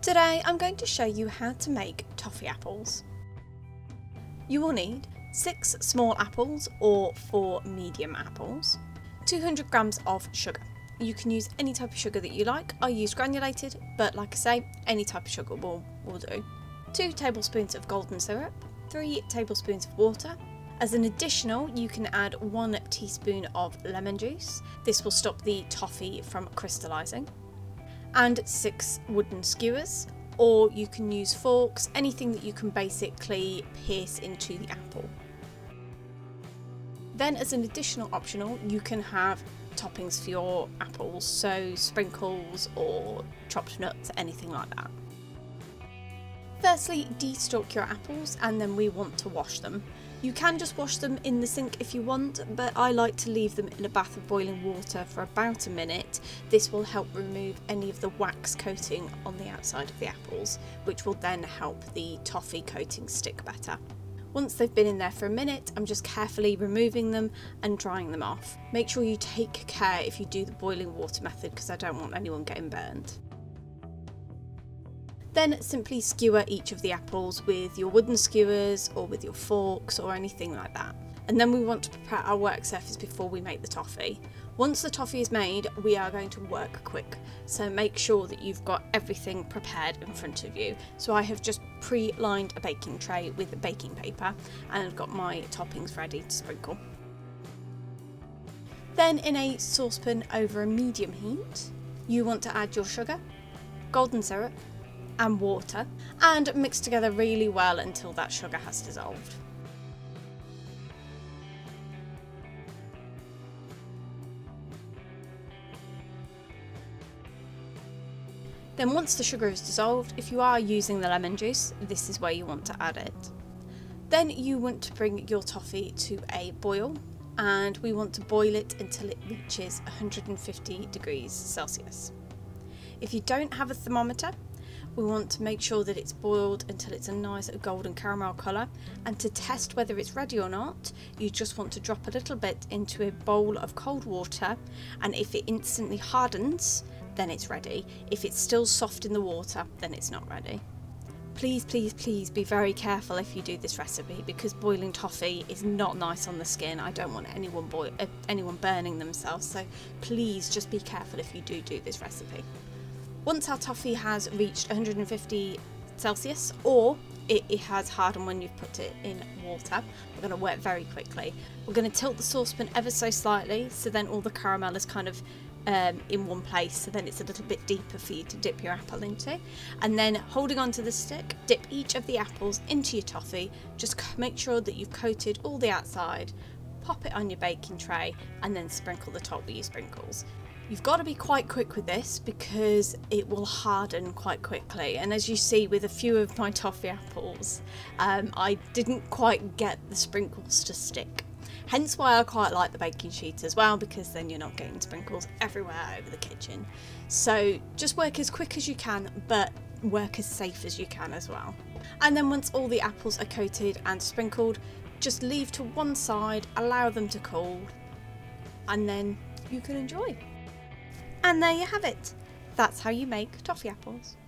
Today I'm going to show you how to make toffee apples. You will need 6 small apples or 4 medium apples, 200 grams of sugar. You can use any type of sugar that you like. I use granulated, but like I say, any type of sugar will do. 2 tablespoons of golden syrup, 3 tablespoons of water. As an additional, you can add 1 teaspoon of lemon juice. This will stop the toffee from crystallising. And 6 wooden skewers, or you can use forks, anything that you can basically pierce into the apple. Then as an additional optional, you can have toppings for your apples, so sprinkles or chopped nuts, anything like that. Firstly, de-stalk your apples and then we want to wash them. You can just wash them in the sink if you want, but I like to leave them in a bath of boiling water for about a minute. This will help remove any of the wax coating on the outside of the apples, which will then help the toffee coating stick better. Once they've been in there for a minute, I'm just carefully removing them and drying them off. Make sure you take care if you do the boiling water method, because I don't want anyone getting burned. Then simply skewer each of the apples with your wooden skewers or with your forks or anything like that. And then we want to prepare our work surface before we make the toffee. Once the toffee is made, we are going to work quick. So make sure that you've got everything prepared in front of you. So I have just pre-lined a baking tray with baking paper and I've got my toppings ready to sprinkle. Then in a saucepan over a medium heat, you want to add your sugar, golden syrup, and water, and mix together really well until that sugar has dissolved. Then once the sugar is dissolved, if you are using the lemon juice, this is where you want to add it. Then you want to bring your toffee to a boil, and we want to boil it until it reaches 150 degrees Celsius. If you don't have a thermometer, we want to make sure that it's boiled until it's a nice golden caramel colour, and to test whether it's ready or not, you just want to drop a little bit into a bowl of cold water, and if it instantly hardens, then it's ready. If it's still soft in the water, then it's not ready. Please, please, please be very careful if you do this recipe, because boiling toffee is not nice on the skin. I don't want anyone burning themselves, so please just be careful if you do this recipe. Once our toffee has reached 150 Celsius, or it has hardened when you've put it in water, we're going to work very quickly. We're going to tilt the saucepan ever so slightly, so then all the caramel is kind of in one place, so then it's a little bit deeper for you to dip your apple into. And then holding onto the stick, dip each of the apples into your toffee. Just make sure that you've coated all the outside, pop it on your baking tray, and then sprinkle the top with your sprinkles. You've got to be quite quick with this because it will harden quite quickly, and as you see with a few of my toffee apples, I didn't quite get the sprinkles to stick. Hence why I quite like the baking sheet as well, because then you're not getting sprinkles everywhere over the kitchen. So just work as quick as you can, but work as safe as you can as well. And then once all the apples are coated and sprinkled, just leave to one side, allow them to cool, and then you can enjoy. And there you have it. That's how you make toffee apples.